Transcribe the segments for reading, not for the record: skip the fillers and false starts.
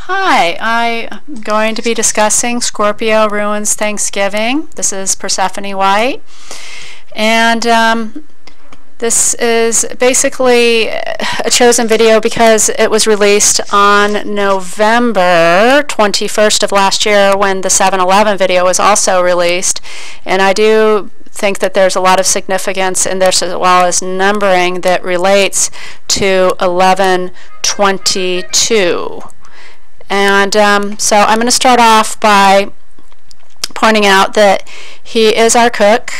Hi, I'm going to be discussing Scorpio ruins Thanksgiving. This is Persephone White, and this is basically a chosen video because it was released on November 21st of last year when the 7/11 video was also released, and I do think that there's a lot of significance in this as well as numbering that relates to 11/22. And so I'm going to start off by pointing out that he is our cook,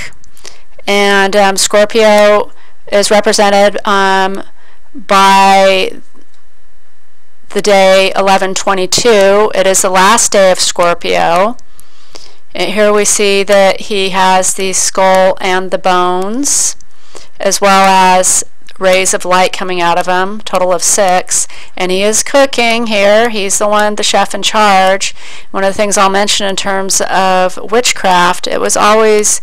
and Scorpio is represented by the day 11/22. It is the last day of Scorpio. And here we see that he has the skull and the bones, as well as rays of light coming out of him, total of 6, and he is cooking here. He's the chef in charge. One of the things I'll mention in terms of witchcraft, it was always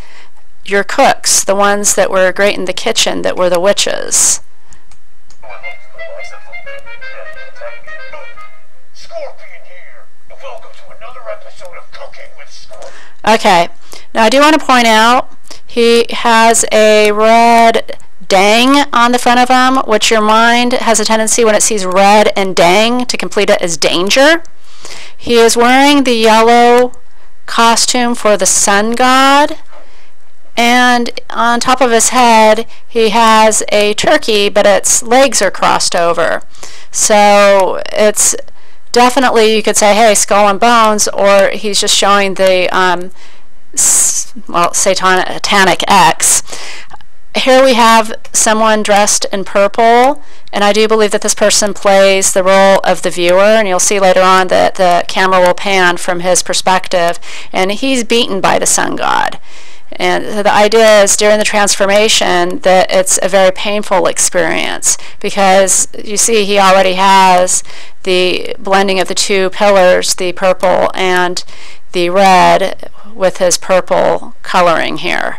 your cooks, the ones that were great in the kitchen, that were the witches. Scorpion here, and welcome to another episode of Cooking with Scorpion. Okay, now I do want to point out he has a red dang on the front of him, which your mind has a tendency when it sees red and dang to complete it as danger. He is wearing the yellow costume for the sun god, and on top of his head he has a turkey, but its legs are crossed over. So it's definitely, you could say, hey, skull and bones, or he's just showing the satanic X. Here we have someone dressed in purple, and I do believe that this person plays the role of the viewer, and you'll see later on that the camera will pan from his perspective, and he's beaten by the sun god. And the idea is during the transformation that it's a very painful experience, because you see he already has the blending of the two pillars, the purple and the red, with his purple coloring here.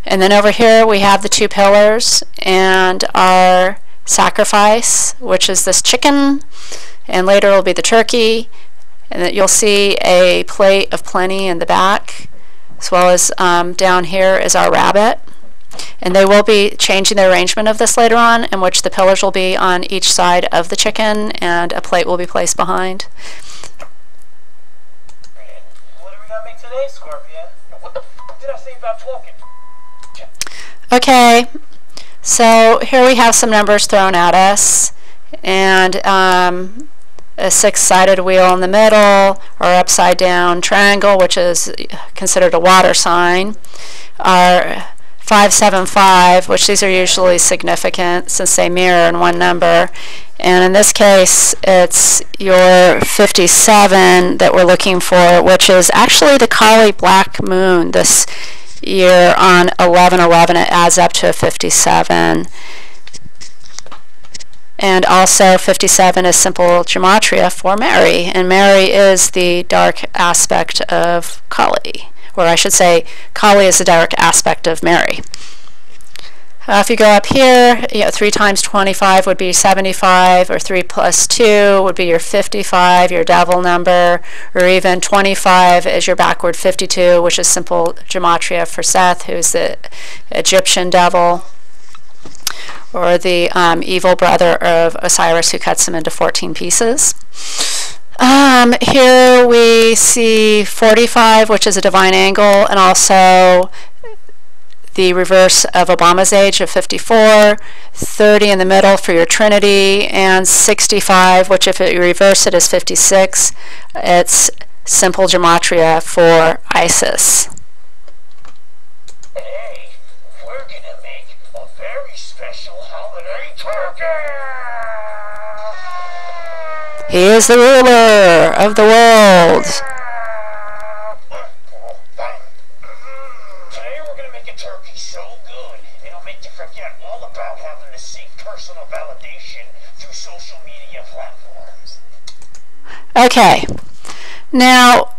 And then over here we have the two pillars and our sacrifice, which is this chicken, and later will be the turkey, and that you'll see a plate of plenty in the back, as well as down here is our rabbit. And they will be changing the arrangement of this later on, in which the pillars will be on each side of the chicken and a plate will be placed behind. What are we gonna make today, Scorpion? What did I say about talking? Okay, so here we have some numbers thrown at us, and a 6-sided wheel in the middle, or upside down triangle, which is considered a water sign, our 575, which these are usually significant since they mirror in one number, and in this case it's your 57 that we're looking for, which is actually the Kali black moon this year on 11/11. It adds up to a 57, and also 57 is simple gematria for Mary, and Mary is the dark aspect of Kali, or I should say Kali is the dark aspect of Mary. If you go up here, 3 times 25 would be 75, or 3 plus 2 would be your 55, your devil number, or even 25 is your backward 52, which is simple gematria for Seth, who's the Egyptian devil, or the evil brother of Osiris, who cuts him into 14 pieces. Here we see 45, which is a divine angle, and also the reverse of Obama's age of 54, 30 in the middle for your Trinity, and 65, which if you reverse it is 56. It's simple gematria for Isis. Hey, we're gonna make a very special holiday turkey! He is the ruler of the world. Today we're gonna make a turkey so good it'll make you forget all about having to seek personal validation through social media platforms. Okay, now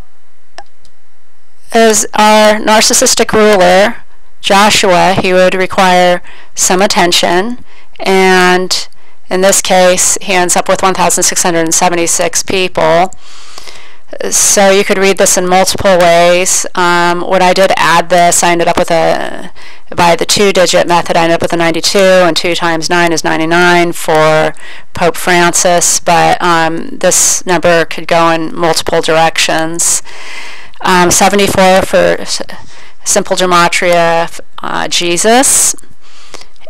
as our narcissistic ruler, Joshua, he would require some attention, and In this case, he ends up with 1,676 people. So you could read this in multiple ways. When I did add this, I ended up with by the two-digit method, I ended up with a 92, and 2 times 9 is 99 for Pope Francis, but this number could go in multiple directions. 74 for simple gematria, Jesus.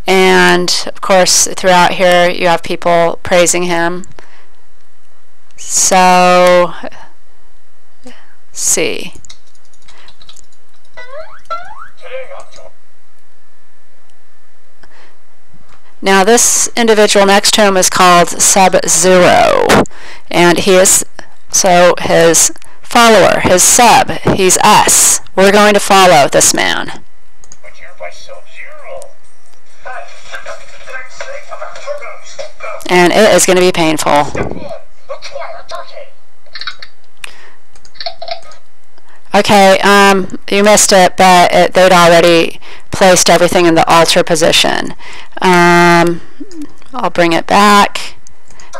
And, of course, throughout here, you have people praising him. So, let's see. Now, this individual next to him is called Sub-Zero, and he is, so his follower, his sub, he's us. We're going to follow this man. But you're by Sub-Zero. And it is going to be painful. Okay, you missed it, but they'd already placed everything in the altar position. I'll bring it back.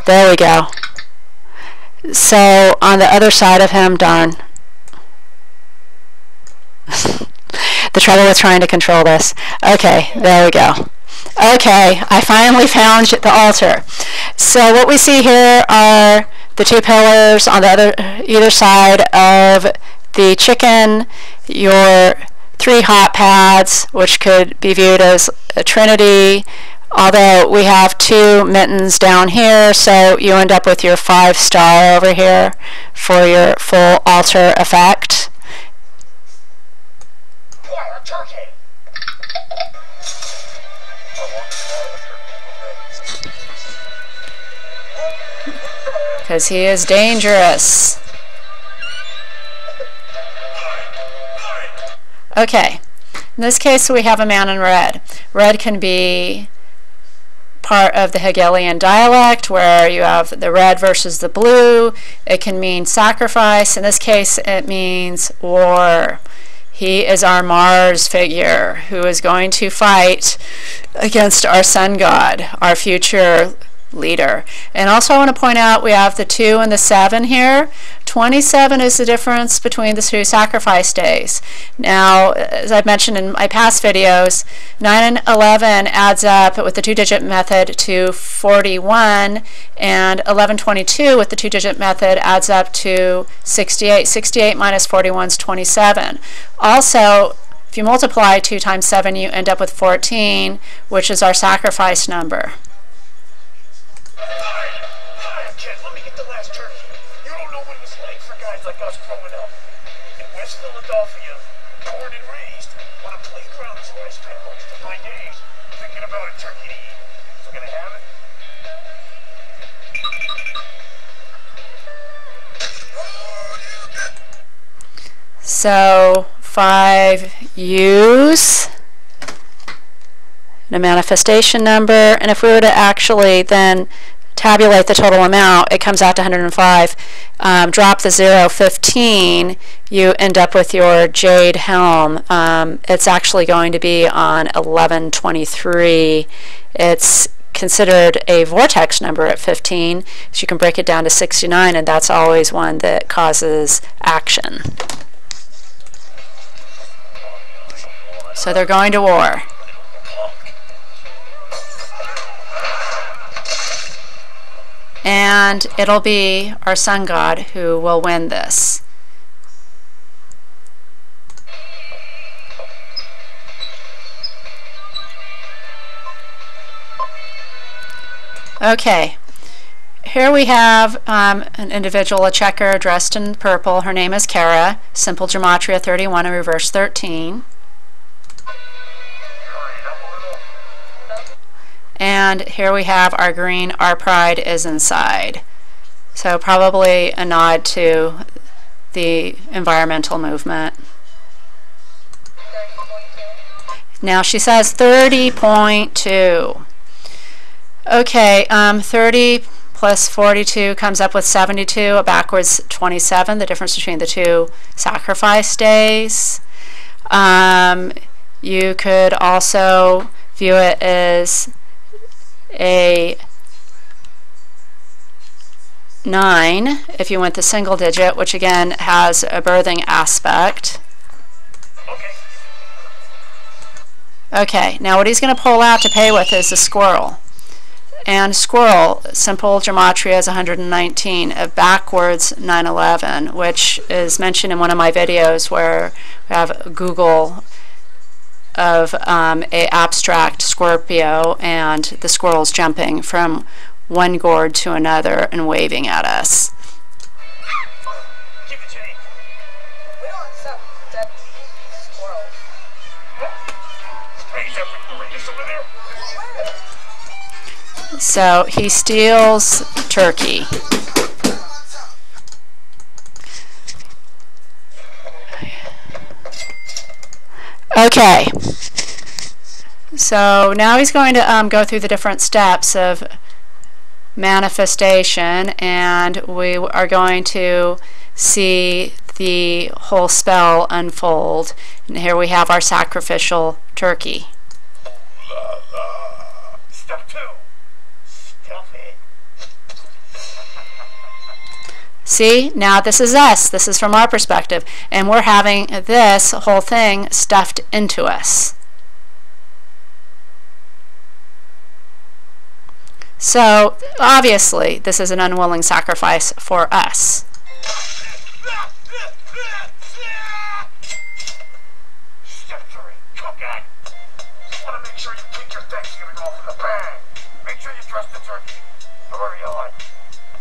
There we go. So on the other side of him, darn. The trouble with trying to control this. Okay, there we go. Okay, I finally found the altar. So what we see here are the 2 pillars on the either side of the chicken, your 3 hot pads, which could be viewed as a trinity, although we have 2 mittens down here, so you end up with your 5-star over here for your full altar effect. Because he is dangerous. Okay, in this case we have a man in red. Red can be part of the Hegelian dialect, where you have the red versus the blue. It can mean sacrifice. In this case, it means war. He is our Mars figure who is going to fight against our sun god, our future leader. And also I want to point out we have the 2 and the 7 here. 27 is the difference between the 2 sacrifice days. Now, as I've mentioned in my past videos, 9 and 11 adds up with the 2-digit method to 41, and 1122 with the 2-digit method adds up to 68. 68 minus 41 is 27. Also, if you multiply 2 times 7, you end up with 14, which is our sacrifice number. Kid, let me get the last turkey. You don't know what it was like for guys like us growing up. In West Philadelphia, born and raised, on a playground is where I spent most of my days thinking about a turkey to eat. So gonna have it? So 5 U's and a manifestation number, and if we were to actually then tabulate the total amount, it comes out to 105. Drop the 0, 15, you end up with your jade helm. It's actually going to be on 1123. It's considered a vortex number at 15, so you can break it down to 69, and that's always one that causes action. So they're going to war. And it'll be our sun god who will win this. Okay, here we have an individual, a checker dressed in purple. Her name is Kara, simple gematria 31 and reverse 13. And here we have our green, our pride is inside. So probably a nod to the environmental movement. Now she says 30.2. Okay, 30 plus 42 comes up with 72, a backwards 27, the difference between the 2 sacrifice days. You could also view it as a 9 if you went the single digit, which again has a birthing aspect. Okay, now what he's going to pull out to pay with is a squirrel. And squirrel, simple gematria is 119, a backwards 911, which is mentioned in one of my videos where we have a Google of a abstract Scorpio, and the squirrel's jumping from one gourd to another and waving at us. We don't accept dead squirrels. So he steals turkey. Okay. So now he's going to go through the different steps of manifestation, and we are going to see the whole spell unfold. And here we have our sacrificial turkey. Step 2. Stuff it. See, now this is us. This is from our perspective, and we're having this whole thing stuffed into us. So obviously this is an unwilling sacrifice for us. Step 3. Cook it. Just want to make sure you kick your Thanksgiving off in the bag. Make sure you dress the turkey however you like.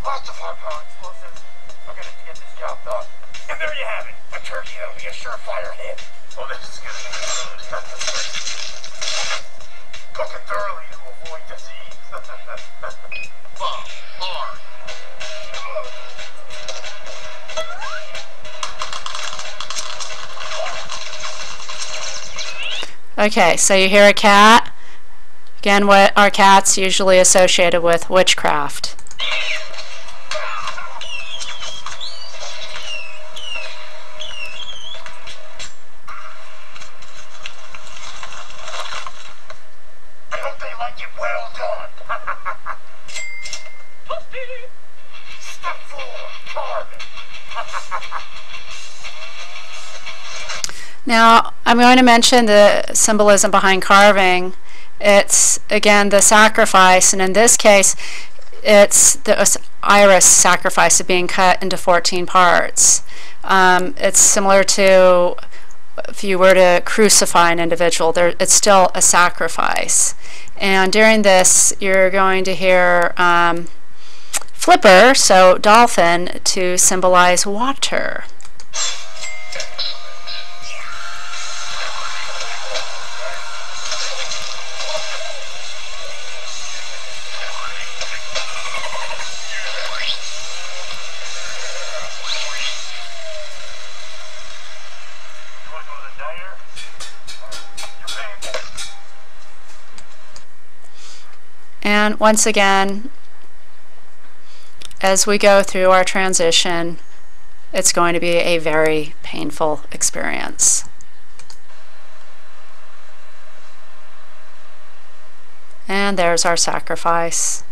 Lots of hardcore explosives. Look at it to get this job done. And there you have it. A turkey that'll be a surefire hit. Oh, this is gonna be good. Cook it thoroughly to avoid disease. Bomb hard. Okay, so you hear a cat. Again, what are cats usually associated with? Witchcraft. I hope they like it well done. Step 4. Carving. Now, I'm going to mention the symbolism behind carving. It's, again, the sacrifice, and in this case, it's the iris sacrifice of being cut into 14 parts. It's similar to if you were to crucify an individual, it's still a sacrifice. And during this, you're going to hear flipper, so dolphin, to symbolize water. And once again, as we go through our transition, it's going to be a very painful experience. And there's our sacrifice.